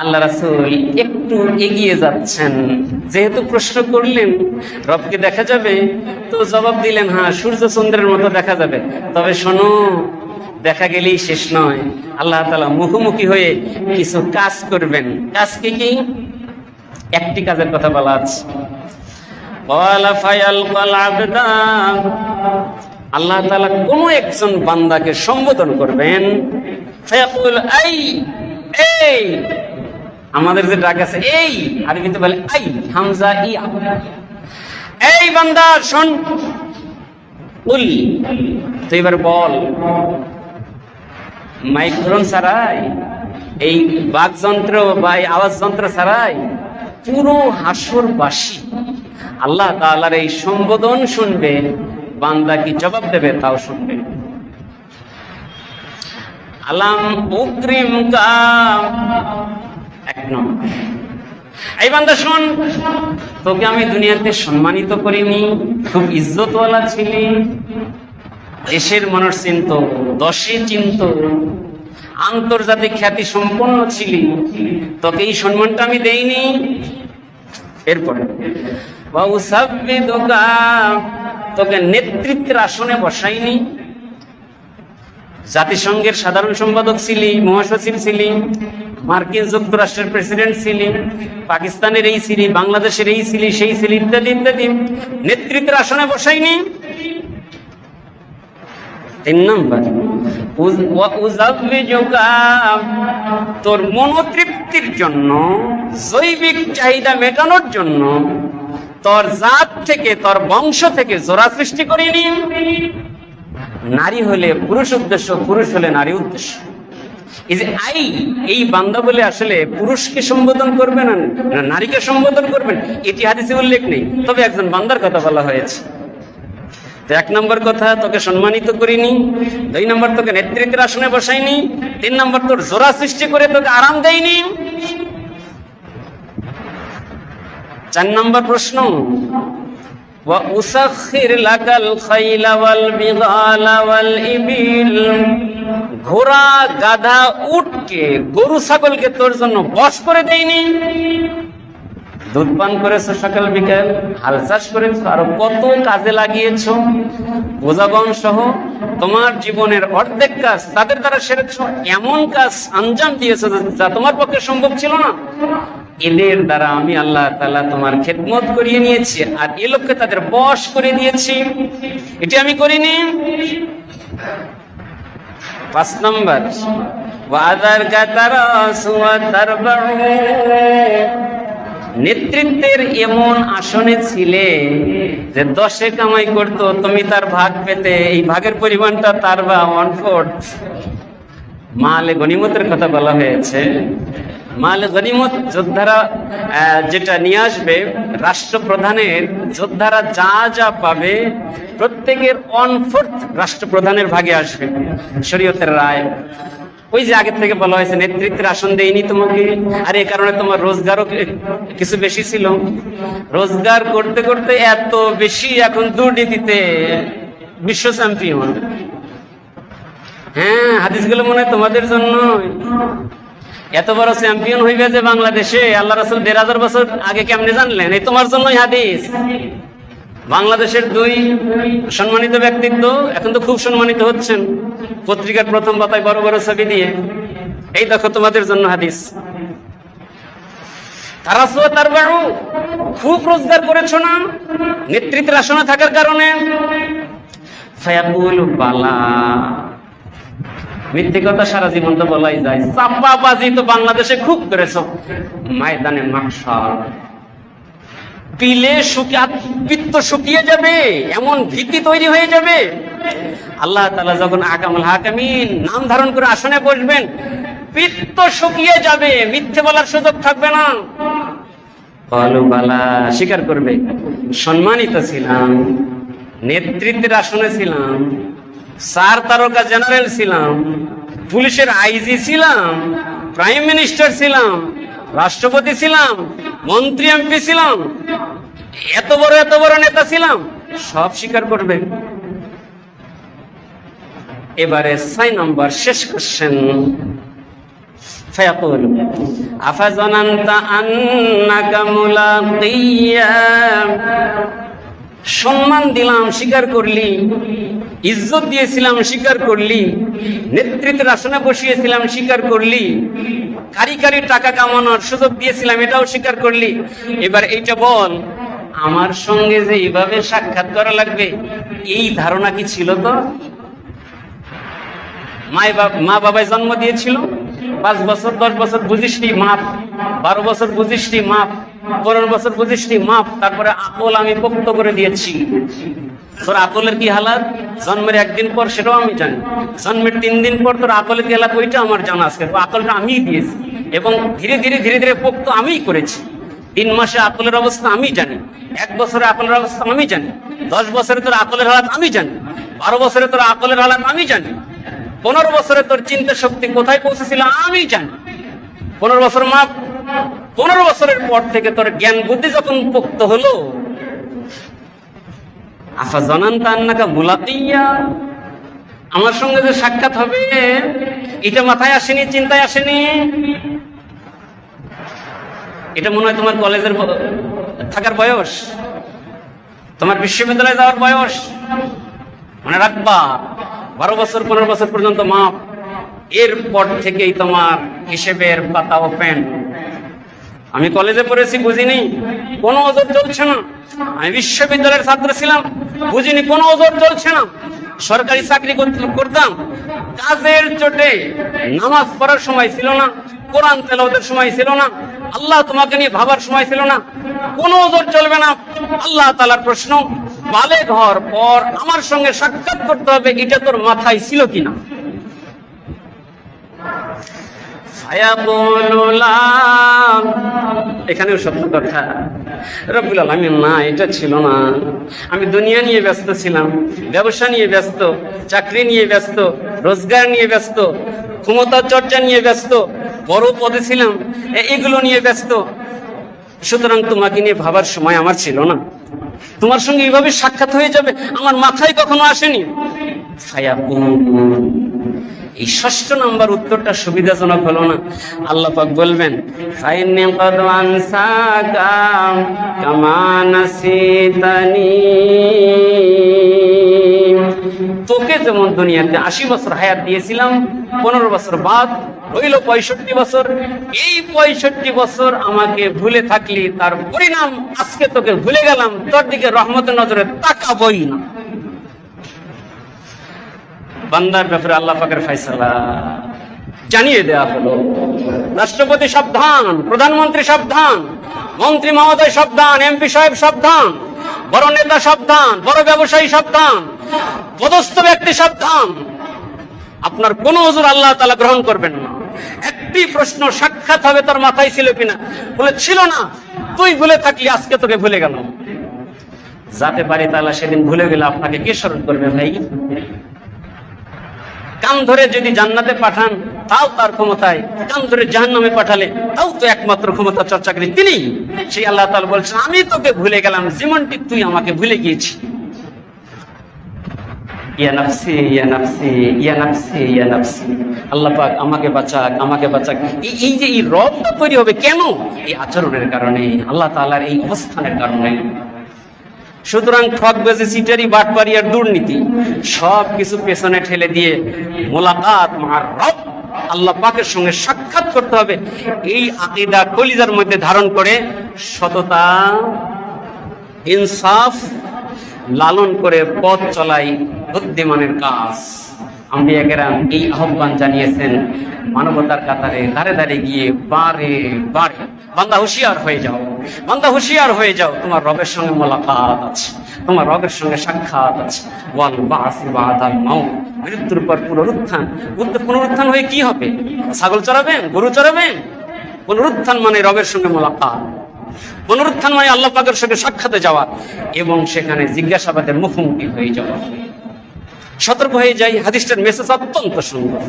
আল্লাহ রাসূল একটু এগিয়ে যাচ্ছেন, যেহেতু প্রশ্ন করলেন রবকে দেখা যাবে, তো জবাব দিলেন হ্যাঁ সূর্য চন্দ্রের মতো দেখা যাবে, তবে শোনো দেখা গেলেই শেষ নয়, আল্লাহ তাআলা মুখোমুখি হয়ে কিছু কাজ করবেন। কাজ কি কি? একটি কাজের কথা বলা আছে, আল্লাহ তাআলা কোন একজন বান্দাকে সম্বোধন করবেন, ফায়াকুল আই, এই আমাদের যে ডাক আছে এই, আরবিতে বলে আই, হামজা ইয়া, এই বান্দা শোন, কুল, তো এবার বল। মাইক্রোফোন ছাড়াই, এই বাকযন্ত্র বা আওয়াজ যন্ত্র ছাড়াই পুরো হাসরবাসী আল্লাহ তাআলার এই সম্বোধন শুনবে, বান্দা কি জবাব দেবে তাও শুনবে। আলাম উকরিম কা, এক নম্বর, এই বান্দা শোন, তোকে আমি দুনিয়াতে সম্মানিত করিনি, খুব ইজ্জতওয়ালা ছিলি, দেশের মানুষ চিনত, দশে চিনত, আন্তর্জাতিক খ্যাতি সম্পন্ন ছিলি, তোকে এই সম্মানটা আমি দেইনি। এরপরে তোকে নেতৃত্বের আসনে বসাইনি, জাতিসংঘের সাধারণ সম্পাদক ছিলি, মহাসচিব ছিলি, মার্কিন যুক্তরাষ্ট্রের প্রেসিডেন্ট ছিলি, পাকিস্তানের এই ছিলি, বাংলাদেশের এই ছিলি, সেই ছিলি, ইত্যাদি ইত্যাদি, নেতৃত্বের আসনে বসাইনি। তিন নম্বর, তোর মনোতৃপ্তির জন্য, জৈবিক চাহিদা মেটানোর জন্য তোর জাত থেকে, তোর বংশ থেকে জোড়া সৃষ্টি করিনি। নারী হলে পুরুষ উদ্দেশ্য, পুরুষ হলে নারী উদ্দেশ্য। এই যে আই, এই বান্দা বলে আসলে পুরুষকে সম্বোধন করবে না নারীকে সম্বোধন করবেন, এটি হাদিসে উল্লেখ নেই, তবে একজন বান্দার কথা বলা হয়েছে। এক নম্বর কথা, তোকে সম্মানিত করিনি। দুই নম্বর, তোকে নেতৃত্বের আসনে বসাইনি। তিন নম্বর, তোর জোড়া সৃষ্টি করে তোকে আরাম দেয়নি। চার নম্বর প্রশ্ন, ওয়া উসাখির লাকাল খাইলা ওয়াল বিগালা ওয়াল ইবিল, ঘোড়া, গাধা, উটকে, গরু, ছাগলকে তোর জন্য বশ করে দেয়নি। দুধ পান করেছো সকাল বিকাল, হাল চাষ করেছো, আরো কত কাজে লাগিয়েছো, বোঝাগণ সহ তোমার জীবনের অর্ধেক কাজ তাদের দ্বারা সেরেছো, এমন কাজ আঞ্জাম দিয়েছো যা তোমার পক্ষে সম্ভব ছিল না। এদের দ্বারা আমি আল্লাহ তাআলা তোমার খেদমত করিয়ে নিয়েছি, আর এ লোককে তাদের বশ করে দিয়েছি, এটি আমি করিনি। পাঁচ নম্বর, ওয়াদার গাতারাস ওয়া তারবাউ, নেতৃত্বের এমন আসনে ছিলে যে 10 কামাই করতো, তুমি তার ভাগ পেতে, এই ভাগের পরিমাণটা তার বা 1/4। মালে গনিমতের কথা বলা হয়েছে। মালে গনিমত যোদ্ধারা যেটা নিয়ে আসবে, রাষ্ট্রপ্রধানের যোদ্ধারা যা যা পাবে প্রত্যেকের 1/4 রাষ্ট্রপ্রধানের ভাগে আসবে, শরীয়তের রায়। ওই যে আগের থেকে বলা হয়েছে নেতৃত্বের আসন দেয়নি তোমাকে, আর এই কারণে তোমার রোজগারও কিছু বেশি ছিল, রোজগার করতে করতে এত বেশি এখন দুর্নীতিতে বিশ্ব চ্যাম্পিয়ন। হ্যাঁ, হাদিসগুলো মনে হয় তোমাদের জন্য। এত বড় চ্যাম্পিয়ন হইবে যে বাংলাদেশে, আল্লাহ রাসূল 1500 বছর আগে কেমনে জানলেন? এই তোমার জন্যই হাদিস। বাংলাদেশের 2 সম্মানিত ব্যক্তিত্ব এখন তো খুব সম্মানিত হচ্ছেন, পত্রিকার প্রথম পাতায় বড় বড় ছবি দিয়ে। এই দেখো তোমাদের জন্য হাদিস। তারাসুয়া তারবাউ, খুব রোজগার করেছো না নেতৃত্বের আসনে থাকার কারণে। ফায়াকুল বালা, মিথ্যে কথা সারা জীবন তো বলাই যায়। চাপাবাজি তো বাংলাদেশে খুব করেছো, ময়দানে মাহশার পিলে পিত্ত শুকিয়ে যাবে, এমন ভীতি তৈরি হয়ে যাবে। আল্লাহ তাআলা যখন আকামুল হাকিমিন নাম ধারণ করে আসনে বসবেন, পিত্ত শুকিয়ে যাবে, মিথ্যে বলার সুযোগ থাকবে না। বলো বালা, স্বীকার করবে সম্মানিত ছিলাম, নেতৃত্বের আসনে ছিলাম, 4 তারকা জেনারেল ছিলাম, পুলিশের আইজি ছিলাম, প্রাইম মিনিস্টার ছিলাম, রাষ্ট্রপতি ছিলাম, মন্ত্রী এমপি ছিলাম, এত বড় নেতা ছিলাম, সব স্বীকার করবে। এবারে 6 নম্বর শেষ কোশ্চেন, ফায়াকুল আফাযানানতা আন্নাকা মুলাকিয়া, সম্মান দিলাম স্বীকার করলি, ইজ্জত দিয়েছিলাম স্বীকার করলি, নেতৃত্বের আসনে বসিয়েছিলাম স্বীকার করলি, কারি টাকা কামানোর সুযোগ দিয়েছিলাম এটাও স্বীকার করলি, এবার এইটা বল আমার সঙ্গে যে এইভাবে সাক্ষাৎ করা লাগবে এই ধারণা কি ছিল তো? মা বাবাই জন্ম দিয়েছিল, 5 বছর 10 বছর বুঝিসনি মাপ, 12 বছর বুঝিসনি মাপ, 15 বছর বুঝিসনি মাপ, তারপরে আকল আমি পোক্ত করে দিয়েছি। তোর আকলের কি হালাত জন্মের 1 দিন পর সেটাও আমি জানি, জন্মের 3 দিন পর তোর আকলের কি হালাত ওইটা আমার জানা আছে। আকলটা আমিই দিয়েছি এবং ধীরে ধীরে পোক্ত আমিই করেছি। 3 মাসে আকলের অবস্থা আমি জানি, 1 বছরে আকলের অবস্থা আমি জানি, 10 বছরে তোর আকলের হালাত আমি জানি, 12 বছরে তোর আকলের হালাত আমি জানি, 15 বছরে তোর চিন্তা শক্তি কোথায় পৌঁছেছিল আমি জানি। 15 বছর মাপ, 15 বছরের পর থেকে তোর জ্ঞান বুদ্ধি যখন পোক্ত হলো, আফাযানানতা আন্নাকা মুলাকিয়া, আমার সঙ্গে যে সাক্ষাৎ হবে এটা মাথায় আসেনি, চিন্তায় আসেনি। এটা মনে হয় তোমার কলেজের থাকার বয়স, তোমার বিশ্ববিদ্যালয়ে যাওয়ার বয়স। মনে রাখবা 12 বছর 15 বছর পর্যন্ত মাপ, এরপর থেকেই তোমার হিসেবের পাতা ওপেন। আমি কলেজে পড়েছি বুঝিনি, কোনো ওজোর চলছে না। আমি বিশ্ববিদ্যালয়ের ছাত্র ছিলাম, বুঝিনি, কোনো ওজোর চলছে না। সরকারি চাকরি করতাম, কাজের চোটে নামাজ পড়ার সময় ছিল না, কোরআন তেলাওয়াতের সময় ছিল না, আল্লাহ তোমাকে নিয়ে ভাবার সময় ছিল না, কোনো ওজোর চলবে না। আল্লাহ তাআলার প্রশ্ন, বালেগ হওয়ার পর আমার সঙ্গে সাক্ষাৎ করতে হবে, এটা তোর মাথায় ছিল কিনা? এখানেও সত্য কথা, রব্বুল আলামিন না এটা ছিল না। আমি দুনিয়া নিয়ে ব্যস্ত ছিলাম, ব্যবসা নিয়ে ব্যস্ত, চাকরি নিয়ে ব্যস্ত, রোজগার নিয়ে ব্যস্ত, ক্ষমতা চর্চা নিয়ে ব্যস্ত, বড় পদে ছিলাম, এগুলো নিয়ে ব্যস্ত। সুতরাং তোমাকে নিয়ে ভাবার সময় আমার ছিল না। তোমার সঙ্গে এইভাবে সাক্ষাৎ হয়ে যাবে আমার মাথায় কখনো আসেনি। এই 6 নম্বর উত্তরটা সুবিধাজনক হলো না। আল্লাহ পাক বলবেন, ফাইন ক্বাদ আনসাকা কামা নাসিতানি, তোকে যেমন দুনিয়াতে 80 বছর হায়াত দিয়েছিলাম, 15 বছর বাদ হইল 65 বছর। এই 65 বছর আমাকে ভুলে থাকলি, তার পরিণাম আজকে তোকে ভুলে গেলাম, তোর দিকে রহমতের নজরে তাকাবই না। বান্দার ব্যাপারে আল্লাহ পাকের ফয়সালা জানিয়ে দেওয়া হলো। রাষ্ট্রপতি সাবধান, প্রধানমন্ত্রী সাবধান, মন্ত্রী মহোদয় সাবধান, এমপি সাহেব সাবধান, বড় নেতা সাবধান, বড় ব্যবসায়ী সাবধান, পদস্থ ব্যক্তি সাবধান। আপনার কোন ওজর আল্লাহ তাআলা গ্রহণ করবেন না। একটি প্রশ্ন, সাক্ষাৎ হবে, তার মাথায় ছিল কিনা? বলে ছিল না, তুই ভুলে থাকলি, আজকে তোকে ভুলে গেল। যাতে পারি তাআলা সেদিন ভুলে গেলে আপনাকে কে স্মরণ করবে ভাই? কান ধরে যদি জান্নাতে পাঠান তাও তার ক্ষমতায়, কান ধরে জাহান্নামে পাঠালে তাও তো একমাত্র ক্ষমতা চর্চাকারী তিনি। সেই আল্লাহ তাআলা বলছেন, আমি তোকে ভুলে গেলাম যেমনটি তুই আমাকে ভুলে গিয়েছিস। ইয়া নাফসি ইয়া নাফসি ইয়া নাফসি ইয়া নাফসি, আল্লাহ পাক আমাকে বাঁচাক, আমাকে বাঁচাক। এই যে এই রবটা তৈরি হবে কেন? এই আচরণের কারণে, আল্লাহ তাআলার এই অবস্থানের কারণে। সুতরাং ঠকবাজি, চিটারি, বাটপারি আর দুর্নীতি সব কিছু পেছনে ঠেলে দিয়ে মোলাকাত মার রব আল্লাহ পাকের সঙ্গে সাক্ষাৎ করতে হবে। এই আকীদা কলিজার মধ্যে ধারণ করে সততা, ইনসাফ লালন করে পথ চলাই বুদ্ধিমানের কাজ। আম্বিয়া কেরাম এই আহ্বান জানিয়েছেন, মানবতার কাতারে দাঁড়ে দাঁড়িয়ে গিয়ে বারে বারে বান্দা হুঁশিয়ার হয়ে যাও, বান্দা হুঁশিয়ার হয়ে যাও, তোমার রবের সঙ্গে মোলাকাত আছে, তোমার রবের সঙ্গে সাক্ষাৎ আছে। ওয়াল বাসি বাদাল মাউত, মৃত্যুর পর পুনরুত্থান। পুনরুত্থান হয়ে কি হবে? ছাগল চড়াবেন, গরু চড়াবেন? পুনরুত্থান মানে রবের সঙ্গে মোলাকাত, পুনরুত্থান মানে আল্লাহ পাকের সঙ্গে সাক্ষাতে যাওয়া এবং সেখানে জিজ্ঞাসাবাদের মুখোমুখি হয়ে যাওয়া। সতর্ক হয়ে যাই, হাদিসটার মেসেজ অত্যন্ত সুন্দর।